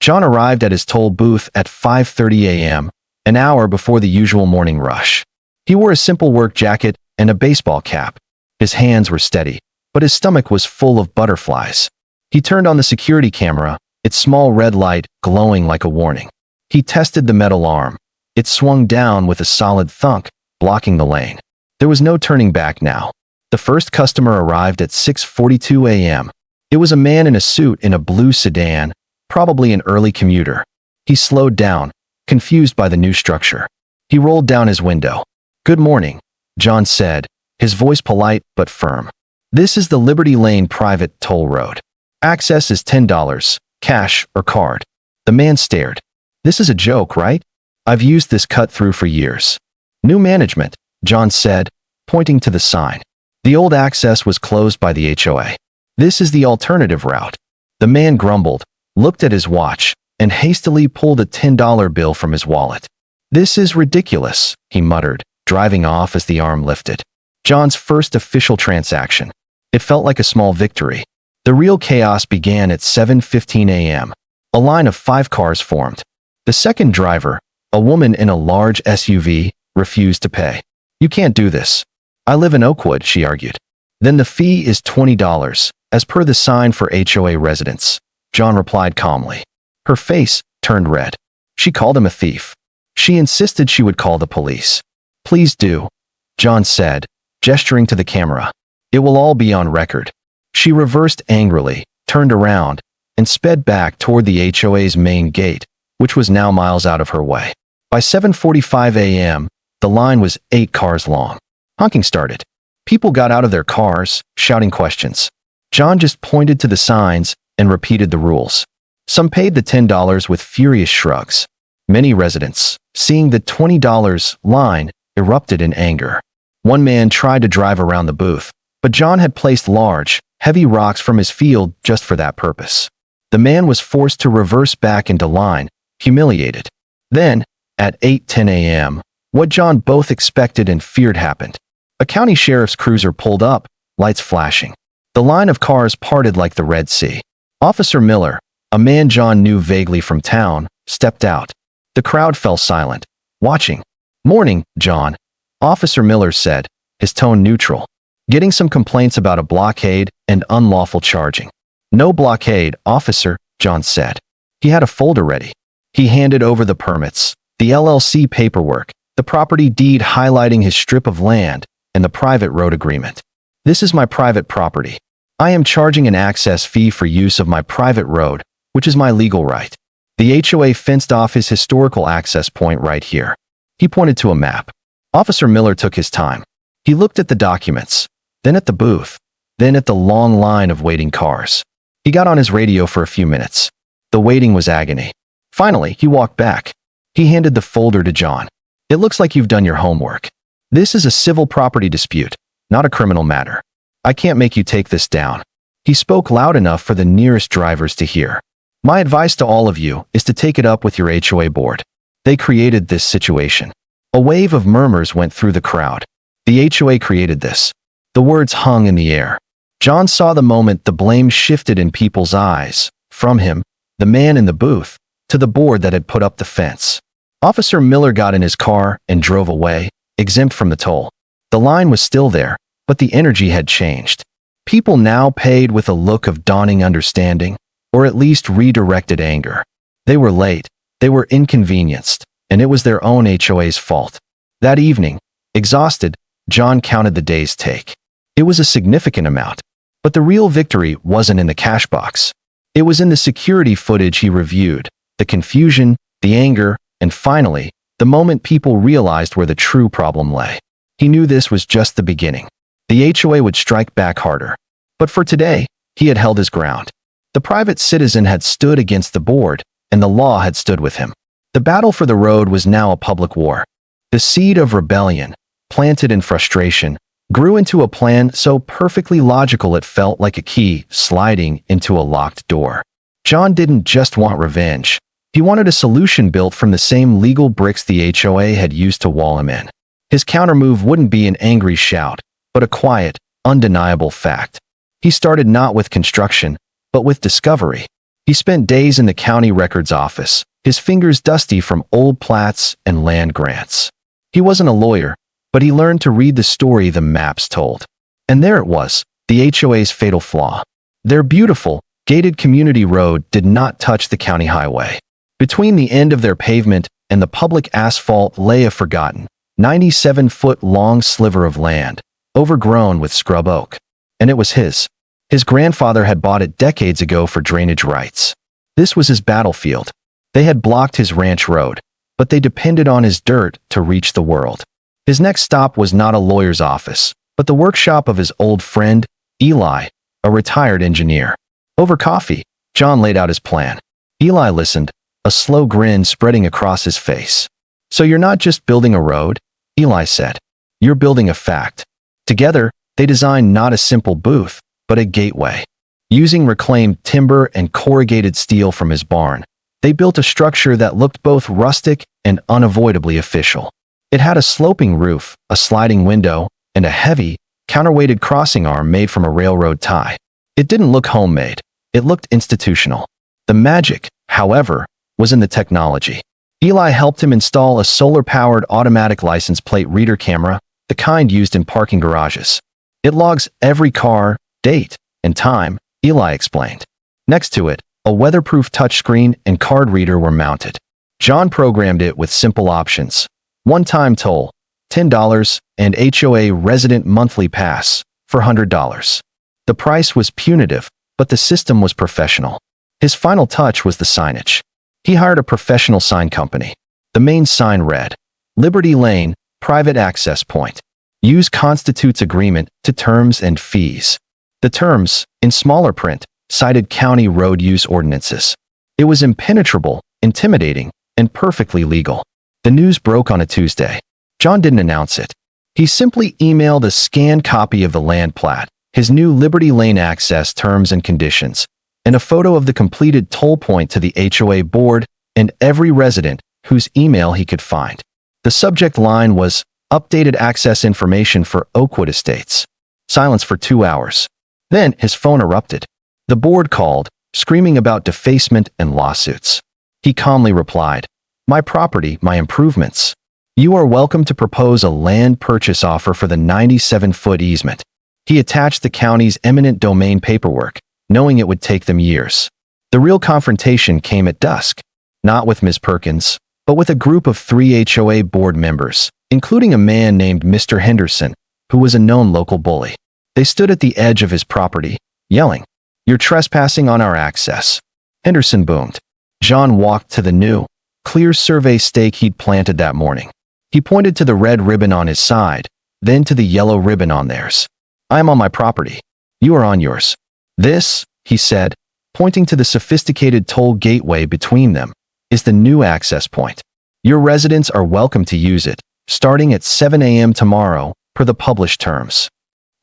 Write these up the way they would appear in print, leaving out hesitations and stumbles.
John arrived at his toll booth at 5:30 a.m., an hour before the usual morning rush. He wore a simple work jacket and a baseball cap. His hands were steady, but his stomach was full of butterflies. He turned on the security camera, its small red light glowing like a warning. He tested the metal arm. It swung down with a solid thunk, blocking the lane. There was no turning back now. The first customer arrived at 6:42 a.m. It was a man in a suit in a blue sedan, probably an early commuter. He slowed down, confused by the new structure. He rolled down his window. "Good morning," John said, his voice polite but firm. "This is the Liberty Lane private toll road. Access is $10, cash or card." The man stared. "This is a joke, right? I've used this cut-through for years." "New management," John said, pointing to the sign. The old access was closed by the HOA. "This is the alternative route." The man grumbled, looked at his watch, and hastily pulled a $10 bill from his wallet. "This is ridiculous," he muttered, driving off as the arm lifted. John's first official transaction. It felt like a small victory. The real chaos began at 7:15 a.m. A line of 5 cars formed. The second driver, a woman in a large SUV, refused to pay. "You can't do this. I live in Oakwood," she argued. "Then the fee is $20, as per the sign for HOA residents," John replied calmly. Her face turned red. She called him a thief. She insisted she would call the police. "Please do," John said, gesturing to the camera. "It will all be on record." She reversed angrily, turned around, and sped back toward the HOA's main gate, which was now miles out of her way. By 7:45 a.m., the line was 8 cars long. Honking started. People got out of their cars, shouting questions. John just pointed to the signs and repeated the rules. Some paid the $10 with furious shrugs. Many residents, seeing the $20 line, erupted in anger. One man tried to drive around the booth, but John had placed large, heavy rocks from his field just for that purpose. The man was forced to reverse back into line, humiliated. Then, at 8:10 a.m., what John both expected and feared happened. A county sheriff's cruiser pulled up, lights flashing. The line of cars parted like the Red Sea. Officer Miller, a man John knew vaguely from town, stepped out. The crowd fell silent, watching. "Morning, John," Officer Miller said, his tone neutral. "Getting some complaints about a blockade and unlawful charging." "No blockade, officer," John said. He had a folder ready. He handed over the permits, the LLC paperwork, the property deed highlighting his strip of land, and the private road agreement. "This is my private property. I am charging an access fee for use of my private road, which is my legal right. The HOA fenced off his historical access point right here." He pointed to a map. Officer Miller took his time. He looked at the documents, then at the booth, then at the long line of waiting cars. He got on his radio for a few minutes. The waiting was agony. Finally, he walked back. He handed the folder to John. "It looks like you've done your homework. This is a civil property dispute, not a criminal matter. I can't make you take this down." He spoke loud enough for the nearest drivers to hear. "My advice to all of you is to take it up with your HOA board. They created this situation." A wave of murmurs went through the crowd. The HOA created this. The words hung in the air. John saw the moment the blame shifted in people's eyes, from him, the man in the booth, to the board that had put up the fence. Officer Miller got in his car and drove away, exempt from the toll. The line was still there, but the energy had changed. People now paid with a look of dawning understanding, or at least redirected anger. They were late, they were inconvenienced, and it was their own HOA's fault. That evening, exhausted, John counted the day's take. It was a significant amount, but the real victory wasn't in the cash box. It was in the security footage he reviewed, the confusion, the anger, and finally, the moment people realized where the true problem lay. He knew this was just the beginning. The HOA would strike back harder. But for today, he had held his ground. The private citizen had stood against the board, and the law had stood with him. The battle for the road was now a public war. The seed of rebellion, planted in frustration, grew into a plan so perfectly logical it felt like a key sliding into a locked door. John didn't just want revenge. He wanted a solution built from the same legal bricks the HOA had used to wall him in. His countermove wouldn't be an angry shout, but a quiet, undeniable fact. He started not with construction, but with discovery. He spent days in the county records office, his fingers dusty from old plats and land grants. He wasn't a lawyer, but he learned to read the story the maps told. And there it was, the HOA's fatal flaw. Their beautiful, gated community road did not touch the county highway. Between the end of their pavement and the public asphalt lay a forgotten, 97-foot-long sliver of land, overgrown with scrub oak. And it was his. His grandfather had bought it decades ago for drainage rights. This was his battlefield. They had blocked his ranch road, but they depended on his dirt to reach the world. His next stop was not a lawyer's office, but the workshop of his old friend, Eli, a retired engineer. Over coffee, John laid out his plan. Eli listened, a slow grin spreading across his face. "So you're not just building a road," Eli said. "You're building a fact." Together, they designed not a simple booth, but a gateway. Using reclaimed timber and corrugated steel from his barn, they built a structure that looked both rustic and unavoidably official. It had a sloping roof, a sliding window, and a heavy, counterweighted crossing arm made from a railroad tie. It didn't look homemade. It looked institutional. The magic, however, was in the technology. Eli helped him install a solar-powered automatic license plate reader camera, the kind used in parking garages. "It logs every car, date, and time," Eli explained. Next to it, a weatherproof touchscreen and card reader were mounted. John programmed it with simple options: one-time toll, $10, and HOA resident monthly pass, for $100. The price was punitive, but the system was professional. His final touch was the signage. He hired a professional sign company. The main sign read, "Liberty Lane, Private Access Point. Use constitutes agreement to terms and fees." The terms, in smaller print, cited county road use ordinances. It was impenetrable, intimidating, and perfectly legal. The news broke on a Tuesday. John didn't announce it. He simply emailed a scanned copy of the land plat, his new Liberty Lane access terms and conditions, and a photo of the completed toll point to the HOA board and every resident whose email he could find. The subject line was, "Updated access information for Oakwood Estates." Silence for 2 hours. Then his phone erupted. The board called, screaming about defacement and lawsuits. He calmly replied, "My property, my improvements. You are welcome to propose a land purchase offer for the 97-foot easement." He attached the county's eminent domain paperwork, knowing it would take them years. The real confrontation came at dusk, not with Ms. Perkins, but with a group of 3 HOA board members, including a man named Mr. Henderson, who was a known local bully. They stood at the edge of his property, yelling, "You're trespassing on our access." Henderson boomed. John walked to the new, clear survey stake he'd planted that morning. He pointed to the red ribbon on his side, then to the yellow ribbon on theirs. "I am on my property. You are on yours. This," he said, pointing to the sophisticated toll gateway between them, "is the new access point. Your residents are welcome to use it, starting at 7 a.m. tomorrow, per the published terms."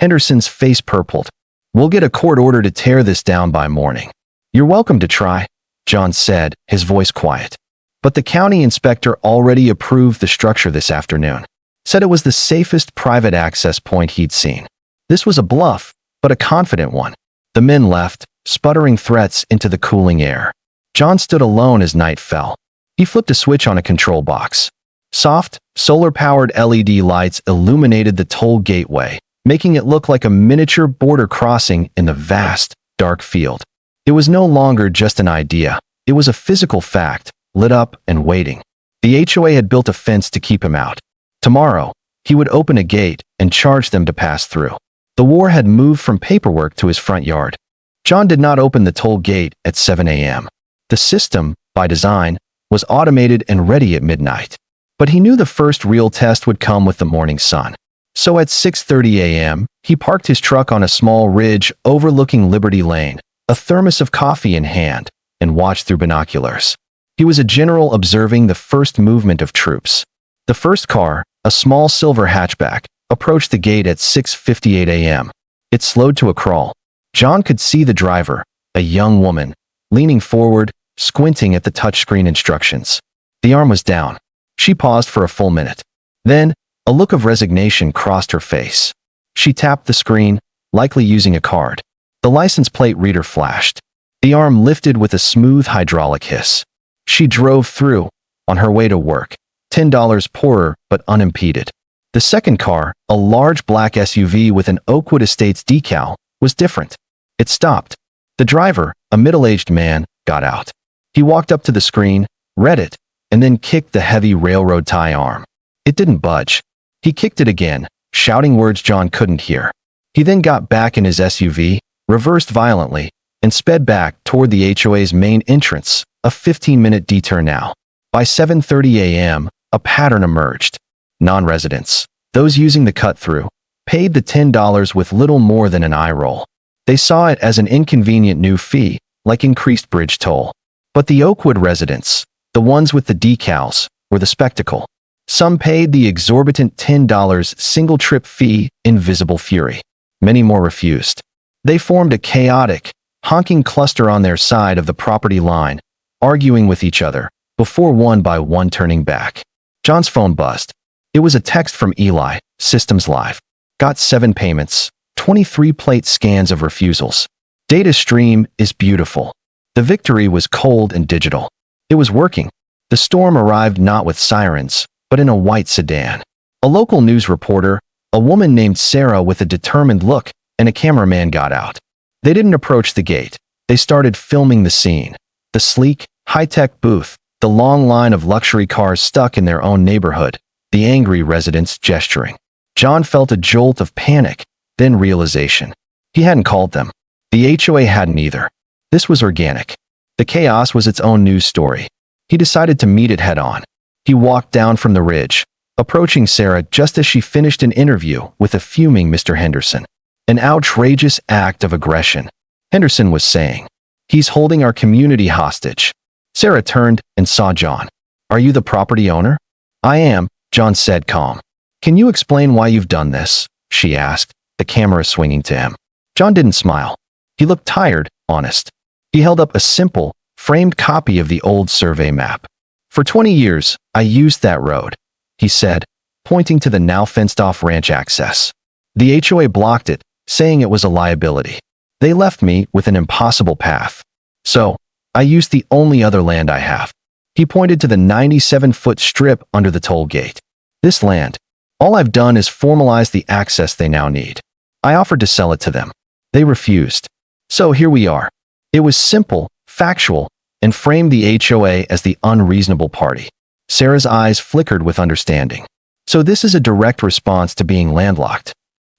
Henderson's face purpled. "We'll get a court order to tear this down by morning." "You're welcome to try," John said, his voice quiet. But the county inspector already approved the structure this afternoon. Said it was the safest private access point he'd seen. This was a bluff, but a confident one. The men left, sputtering threats into the cooling air. John stood alone as night fell. He flipped a switch on a control box. Soft, solar-powered LED lights illuminated the toll gateway, making it look like a miniature border crossing in the vast, dark field. It was no longer just an idea. It was a physical fact, lit up and waiting. The HOA had built a fence to keep him out. Tomorrow, he would open a gate and charge them to pass through. The war had moved from paperwork to his front yard. John did not open the toll gate at 7 a.m. The system, by design, was automated and ready at midnight. But he knew the first real test would come with the morning sun. So at 6:30 a.m., he parked his truck on a small ridge overlooking Liberty Lane, a thermos of coffee in hand, and watched through binoculars. He was a general observing the first movement of troops. The first car, a small silver hatchback, approached the gate at 6:58 a.m. It slowed to a crawl. John could see the driver, a young woman, leaning forward, squinting at the touchscreen instructions. The arm was down. She paused for a full minute. Then, a look of resignation crossed her face. She tapped the screen, likely using a card. The license plate reader flashed. The arm lifted with a smooth hydraulic hiss. She drove through, on her way to work, $10 poorer but unimpeded. The second car, a large black SUV with an Oakwood Estates decal, was different. It stopped. The driver, a middle-aged man, got out. He walked up to the screen, read it, and then kicked the heavy railroad tie arm. It didn't budge. He kicked it again, shouting words John couldn't hear. He then got back in his SUV, reversed violently, and sped back toward the HOA's main entrance, a 15-minute detour now. By 7:30 a.m., a pattern emerged. Non-residents, those using the cut-through, paid the $10 with little more than an eye roll. They saw it as an inconvenient new fee, like increased bridge toll. But the Oakwood residents, the ones with the decals, were the spectacle. Some paid the exorbitant $10 single-trip fee in visible fury. Many more refused. They formed a chaotic, honking cluster on their side of the property line, arguing with each other, before one by one turning back. John's phone buzzed. It was a text from Eli, Systems Live. Got 7 payments, 23 plate scans of refusals. Data stream is beautiful. The victory was cold and digital. It was working. The storm arrived not with sirens, but in a white sedan. A local news reporter, a woman named Sarah with a determined look, and a cameraman got out. They didn't approach the gate. They started filming the scene. The sleek, high-tech booth, the long line of luxury cars stuck in their own neighborhood, the angry residents gesturing. John felt a jolt of panic, then realization. He hadn't called them. The HOA hadn't either. This was organic. The chaos was its own news story. He decided to meet it head-on. He walked down from the ridge, approaching Sarah just as she finished an interview with a fuming Mr. Henderson. An outrageous act of aggression, Henderson was saying. He's holding our community hostage. Sarah turned and saw John. Are you the property owner? I am, John said calm. Can you explain why you've done this? She asked, the camera swinging to him. John didn't smile. He looked tired, honest. He held up a simple, framed copy of the old survey map. For 20 years, I used that road, he said, pointing to the now fenced-off ranch access. The HOA blocked it, saying it was a liability. They left me with an impossible path. So, I used the only other land I have. He pointed to the 97-foot strip under the toll gate. This land. All I've done is formalize the access they now need. I offered to sell it to them. They refused. So here we are. It was simple, factual, and framed the HOA as the unreasonable party. Sarah's eyes flickered with understanding. So this is a direct response to being landlocked.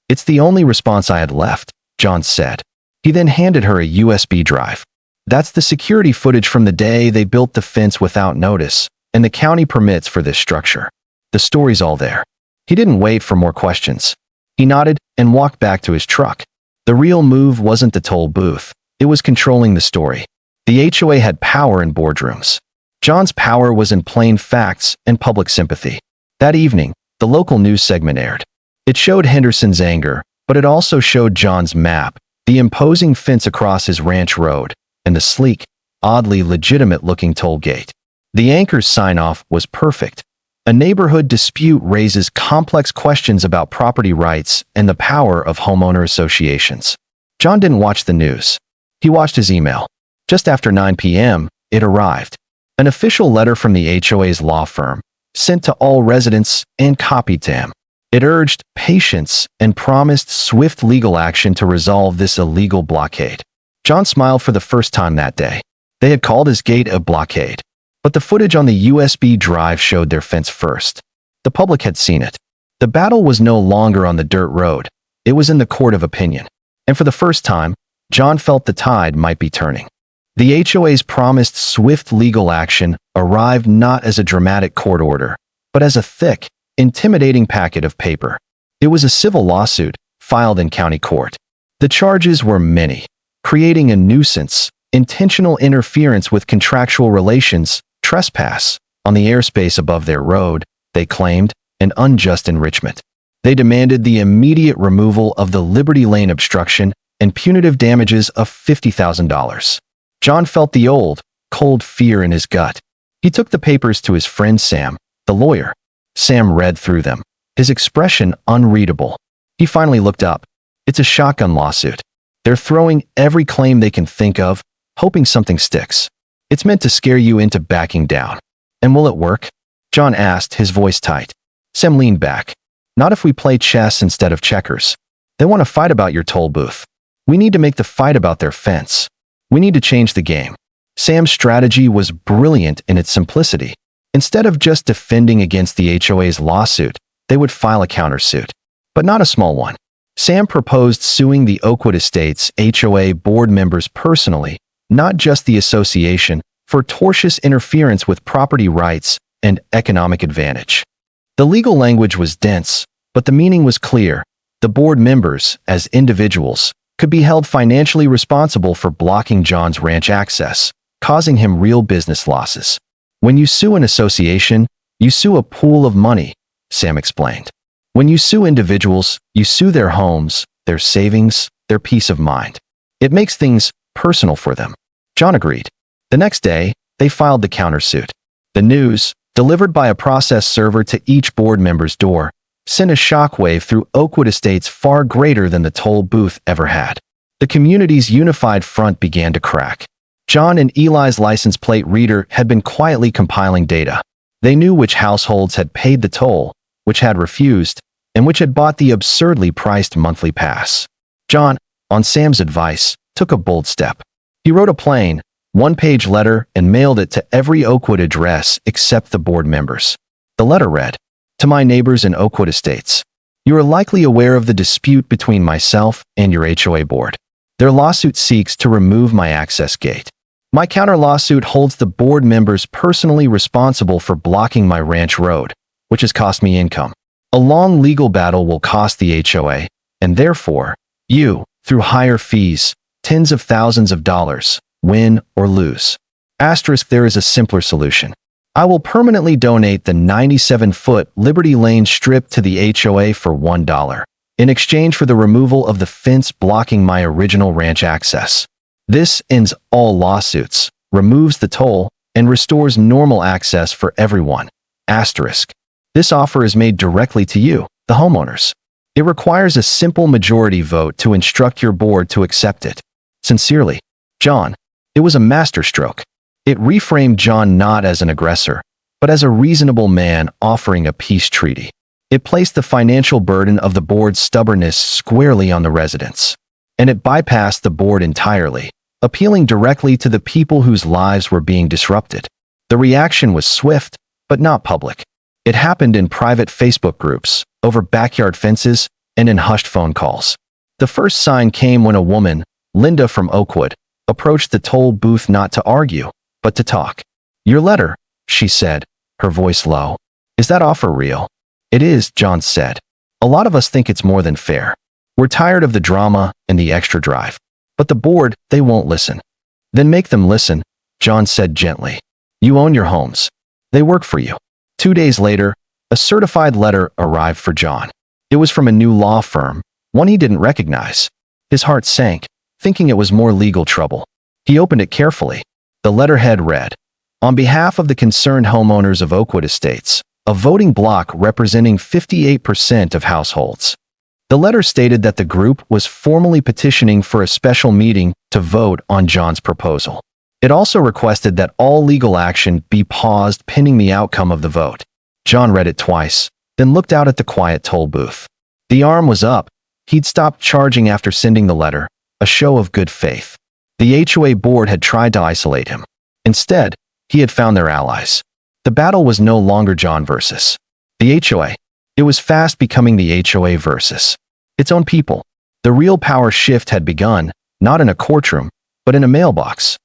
It's the only response I had left, John said. He then handed her a USB drive. That's the security footage from the day they built the fence without notice, and the county permits for this structure. The story's all there. He didn't wait for more questions. He nodded and walked back to his truck. The real move wasn't the toll booth. It was controlling the story. The HOA had power in boardrooms. John's power was in plain facts and public sympathy. That evening, the local news segment aired. It showed Henderson's anger, but it also showed John's map, the imposing fence across his ranch road, and the sleek, oddly legitimate-looking toll gate. The anchor's sign-off was perfect. A neighborhood dispute raises complex questions about property rights and the power of homeowner associations. John didn't watch the news. He watched his email. Just after 9 p.m., it arrived. An official letter from the HOA's law firm, sent to all residents and copied to him. It urged patience and promised swift legal action to resolve this illegal blockade. John smiled for the first time that day. They had called his gate a blockade. But the footage on the USB drive showed their fence first. The public had seen it. The battle was no longer on the dirt road. It was in the court of opinion. And for the first time, John felt the tide might be turning. The HOA's promised swift legal action arrived not as a dramatic court order, but as a thick, intimidating packet of paper. It was a civil lawsuit, filed in county court. The charges were many: creating a nuisance, intentional interference with contractual relations, trespass on the airspace above their road, they claimed, and unjust enrichment. They demanded the immediate removal of the Liberty Lane obstruction and punitive damages of $50,000. John felt the old, cold fear in his gut. He took the papers to his friend Sam, the lawyer. Sam read through them, his expression unreadable. He finally looked up. It's a shotgun lawsuit. They're throwing every claim they can think of: hoping something sticks. It's meant to scare you into backing down. And will it work? John asked, his voice tight. Sam leaned back. Not if we play chess instead of checkers. They want to fight about your toll booth. We need to make the fight about their fence. We need to change the game. Sam's strategy was brilliant in its simplicity. Instead of just defending against the HOA's lawsuit, they would file a countersuit. But not a small one. Sam proposed suing the Oakwood Estates HOA board members personally, not just the association, for tortious interference with property rights and economic advantage. The legal language was dense, but the meaning was clear. The board members, as individuals, could be held financially responsible for blocking John's ranch access, causing him real business losses. When you sue an association, you sue a pool of money, Sam explained. When you sue individuals, you sue their homes, their savings, their peace of mind. It makes things personal for them. John agreed. The next day, they filed the countersuit. The news, delivered by a process server to each board member's door, sent a shockwave through Oakwood Estates far greater than the toll booth ever had. The community's unified front began to crack. John and Eli's license plate reader had been quietly compiling data. They knew which households had paid the toll, which had refused, and which had bought the absurdly priced monthly pass. John, on Sam's advice, took a bold step. He wrote a plain, one-page letter and mailed it to every Oakwood address except the board members. The letter read, "To my neighbors in Oakwood Estates, you are likely aware of the dispute between myself and your HOA board. Their lawsuit seeks to remove my access gate. My counter-lawsuit holds the board members personally responsible for blocking my ranch road, which has cost me income. A long legal battle will cost the HOA, and therefore, you, through higher fees, tens of thousands of dollars, win or lose. Asterisk, there is a simpler solution. I will permanently donate the 97-foot Liberty Lane strip to the HOA for $1, in exchange for the removal of the fence blocking my original ranch access. This ends all lawsuits, removes the toll, and restores normal access for everyone. Asterisk. This offer is made directly to you, the homeowners. It requires a simple majority vote to instruct your board to accept it. Sincerely, John." It was a masterstroke. It reframed John not as an aggressor, but as a reasonable man offering a peace treaty. It placed the financial burden of the board's stubbornness squarely on the residents. And it bypassed the board entirely, appealing directly to the people whose lives were being disrupted. The reaction was swift, but not public. It happened in private Facebook groups, over backyard fences, and in hushed phone calls. The first sign came when a woman, Linda from Oakwood, approached the toll booth not to argue, but to talk. "Your letter," she said, her voice low. "Is that offer real?" "It is," John said. "A lot of us think it's more than fair. We're tired of the drama and the extra drive. But the board, they won't listen." "Then make them listen," John said gently. "You own your homes. They work for you." 2 days later, a certified letter arrived for John. It was from a new law firm, one he didn't recognize. His heart sank, thinking it was more legal trouble. He opened it carefully. The letterhead read, "On behalf of the concerned homeowners of Oakwood Estates, a voting bloc representing 58% of households." The letter stated that the group was formally petitioning for a special meeting to vote on John's proposal. It also requested that all legal action be paused pending the outcome of the vote. John read it twice, then looked out at the quiet toll booth. The arm was up. He'd stopped charging after sending the letter, a show of good faith. The HOA board had tried to isolate him. Instead, he had found their allies. The battle was no longer John versus the HOA. It was fast becoming the HOA versus its own people. The real power shift had begun, not in a courtroom, but in a mailbox.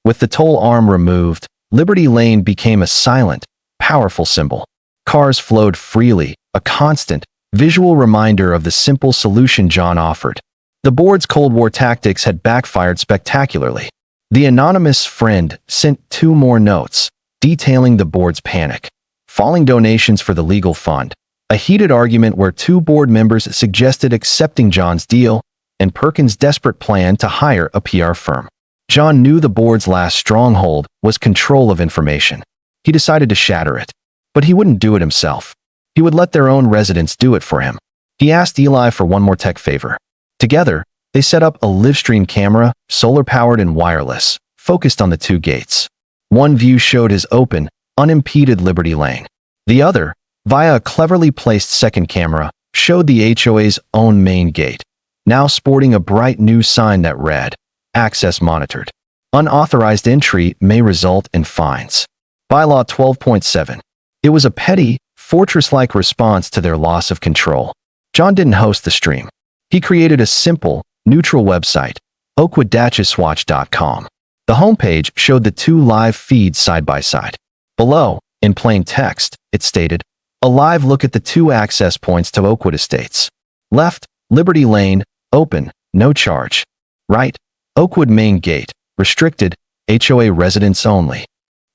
With the toll arm removed, Liberty Lane became a silent, powerful symbol. Cars flowed freely, a constant, visual reminder of the simple solution John offered. The board's Cold War tactics had backfired spectacularly. The anonymous friend sent 2 more notes, detailing the board's panic. Falling donations for the legal fund, a heated argument where 2 board members suggested accepting John's deal, and Perkins' desperate plan to hire a PR firm. John knew the board's last stronghold was control of information. He decided to shatter it. But he wouldn't do it himself. He would let their own residents do it for him. He asked Eli for one more tech favor. Together, they set up a live stream camera, solar-powered and wireless, focused on the two gates. One view showed his open, unimpeded Liberty Lane. The other, via a cleverly placed second camera, showed the HOA's own main gate, now sporting a bright new sign that read, "Access monitored. Unauthorized entry may result in fines." Bylaw 12.7. It was a petty, fortress-like response to their loss of control. John didn't host the stream. He created a simple, neutral website, oakwood-swatch.com. The homepage showed the two live feeds side by side. Below, in plain text, it stated, "A live look at the two access points to Oakwood Estates. Left, Liberty Lane, open, no charge. Right, Oakwood Main Gate, restricted, HOA residents only."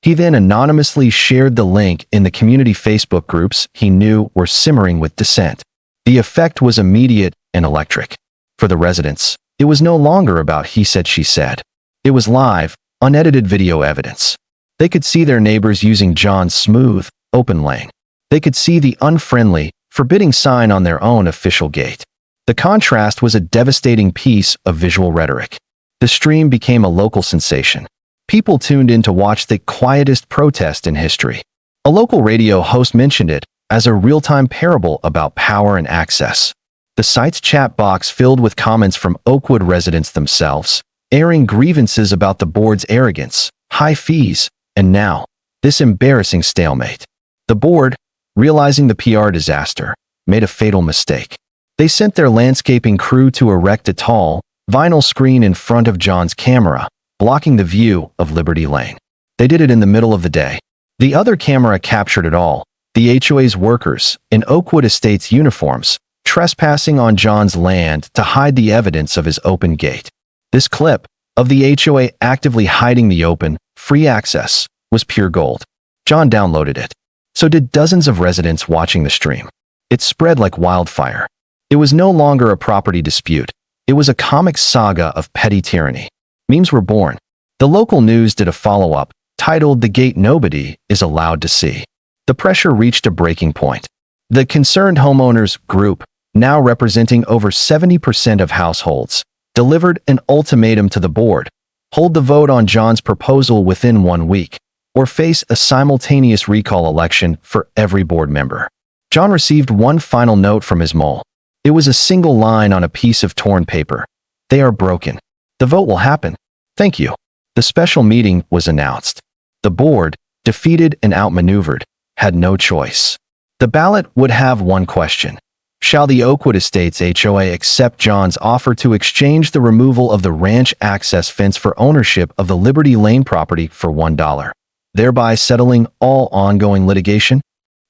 He then anonymously shared the link in the community Facebook groups he knew were simmering with dissent. The effect was immediate and electric. For the residents, it was no longer about he said, she said. It was live, unedited video evidence. They could see their neighbors using John's smooth, open lane. They could see the unfriendly, forbidding sign on their own official gate. The contrast was a devastating piece of visual rhetoric. The stream became a local sensation. People tuned in to watch the quietest protest in history. A local radio host mentioned it as a real-time parable about power and access. The site's chat box filled with comments from Oakwood residents themselves, airing grievances about the board's arrogance, high fees, and now, this embarrassing stalemate. The board, realizing the PR disaster, made a fatal mistake. They sent their landscaping crew to erect a tall, vinyl screen in front of John's camera, blocking the view of Liberty Lane. They did it in the middle of the day. The other camera captured it all, the HOA's workers, in Oakwood Estates uniforms, trespassing on John's land to hide the evidence of his open gate. This clip, of the HOA actively hiding the open, free access, was pure gold. John downloaded it. So did dozens of residents watching the stream. It spread like wildfire. It was no longer a property dispute. It was a comic saga of petty tyranny. Memes were born. The local news did a follow-up, titled "The Gate Nobody is Allowed to See." The pressure reached a breaking point. The Concerned Homeowners Group, now representing over 70% of households, delivered an ultimatum to the board: hold the vote on John's proposal within 1 week, or face a simultaneous recall election for every board member. John received one final note from his mole. It was a single line on a piece of torn paper. "They are broken. The vote will happen. Thank you." The special meeting was announced. The board, defeated and outmaneuvered, had no choice. The ballot would have one question: shall the Oakwood Estates HOA accept John's offer to exchange the removal of the ranch access fence for ownership of the Liberty Lane property for $1, thereby settling all ongoing litigation?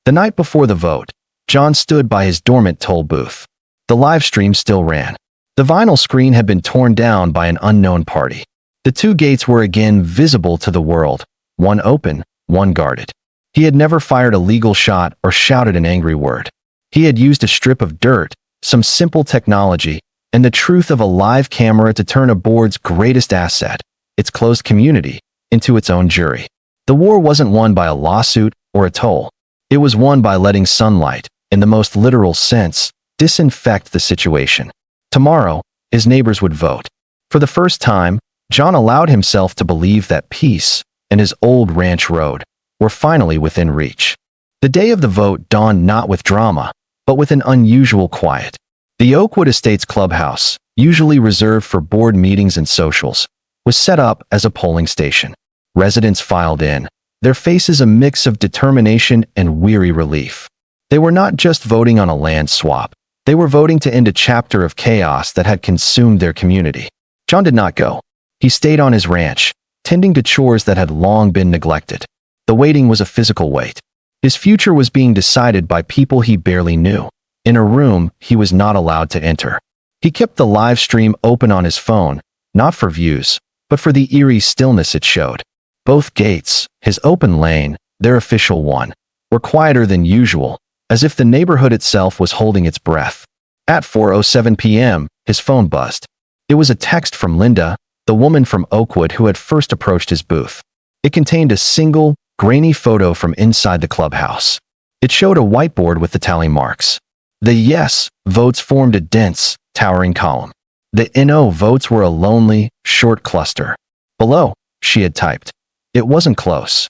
The night before the vote, John stood by his dormant toll booth. The live stream still ran. The vinyl screen had been torn down by an unknown party. The two gates were again visible to the world, one open, one guarded. He had never fired a legal shot or shouted an angry word. He had used a strip of dirt, some simple technology, and the truth of a live camera to turn a board's greatest asset, its closed community, into its own jury. The war wasn't won by a lawsuit or a toll. It was won by letting sunlight, in the most literal sense, disinfect the situation. Tomorrow, his neighbors would vote. For the first time, John allowed himself to believe that peace and his old ranch road were finally within reach. The day of the vote dawned not with drama, but with an unusual quiet. The Oakwood Estates clubhouse, usually reserved for board meetings and socials, was set up as a polling station. Residents filed in, their faces a mix of determination and weary relief. They were not just voting on a land swap. They were voting to end a chapter of chaos that had consumed their community. John did not go. He stayed on his ranch, tending to chores that had long been neglected. The waiting was a physical wait. His future was being decided by people he barely knew, in a room he was not allowed to enter. He kept the live stream open on his phone, not for views, but for the eerie stillness it showed. Both gates, his open lane, their official one, were quieter than usual, as if the neighborhood itself was holding its breath. At 4:07 p.m., his phone buzzed. It was a text from Linda, the woman from Oakwood who had first approached his booth. It contained a single, grainy photo from inside the clubhouse. It showed a whiteboard with the tally marks. The yes votes formed a dense, towering column. The no votes were a lonely, short cluster. Below, she had typed. It wasn't close.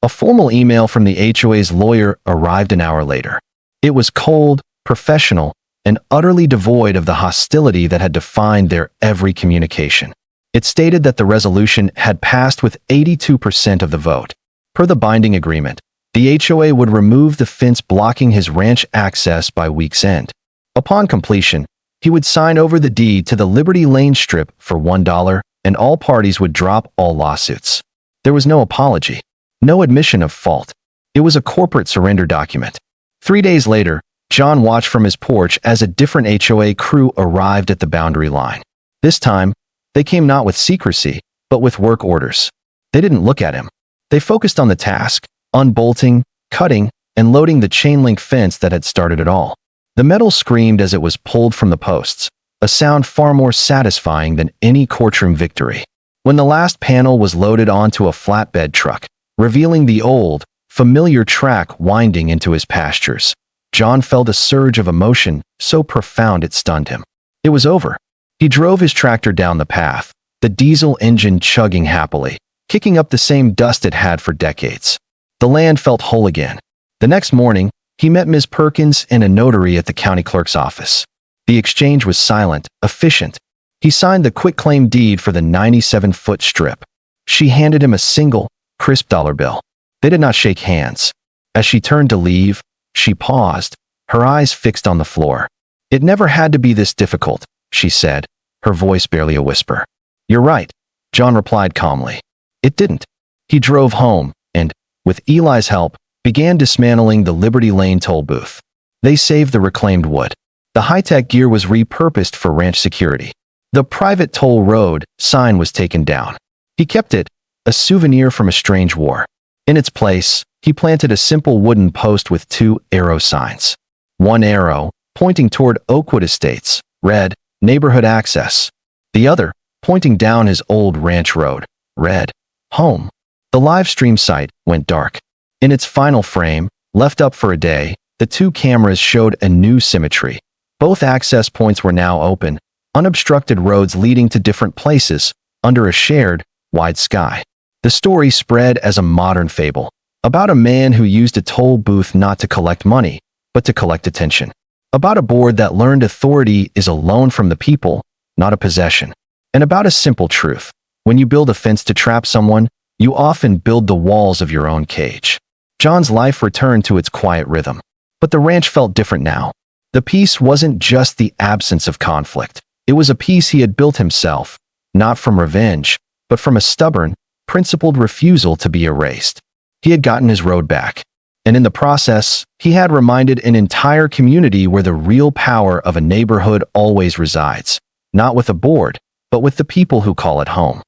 A formal email from the HOA's lawyer arrived an hour later. It was cold, professional, and utterly devoid of the hostility that had defined their every communication. It stated that the resolution had passed with 82% of the vote. Per the binding agreement, the HOA would remove the fence blocking his ranch access by week's end. Upon completion, he would sign over the deed to the Liberty Lane strip for $1, and all parties would drop all lawsuits. There was no apology, no admission of fault. It was a corporate surrender document. 3 days later, John watched from his porch as a different HOA crew arrived at the boundary line. This time, they came not with secrecy, but with work orders. They didn't look at him. They focused on the task, unbolting, cutting, and loading the chain-link fence that had started it all. The metal screamed as it was pulled from the posts, a sound far more satisfying than any courtroom victory. When the last panel was loaded onto a flatbed truck, revealing the old, familiar track winding into his pastures, John felt a surge of emotion so profound it stunned him. It was over. He drove his tractor down the path, the diesel engine chugging happily, kicking up the same dust it had for decades. The land felt whole again. The next morning, he met Ms. Perkins and a notary at the county clerk's office. The exchange was silent, efficient. He signed the quitclaim deed for the 97-foot strip. She handed him a single, crisp dollar bill. They did not shake hands. As she turned to leave, she paused, her eyes fixed on the floor. "It never had to be this difficult," she said, her voice barely a whisper. "You're right," John replied calmly. It didn't. He drove home and, with Eli's help, began dismantling the Liberty Lane toll booth. They saved the reclaimed wood. The high-tech gear was repurposed for ranch security. The private toll road sign was taken down. He kept it, a souvenir from a strange war. In its place, he planted a simple wooden post with 2 arrow signs. One arrow, pointing toward Oakwood Estates, read, "Neighborhood Access." The other, pointing down his old ranch road, read, "Home." The live stream site went dark. In its final frame, left up for a day, the 2 cameras showed a new symmetry. Both access points were now open, unobstructed roads leading to different places, under a shared, wide sky. The story spread as a modern fable, about a man who used a toll booth not to collect money, but to collect attention. About a board that learned authority is a loan from the people, not a possession. And about a simple truth. When you build a fence to trap someone, you often build the walls of your own cage. John's life returned to its quiet rhythm. But the ranch felt different now. The peace wasn't just the absence of conflict. It was a peace he had built himself, not from revenge, but from a stubborn, principled refusal to be erased. He had gotten his road back. And in the process, he had reminded an entire community where the real power of a neighborhood always resides, not with a board, but with the people who call it home.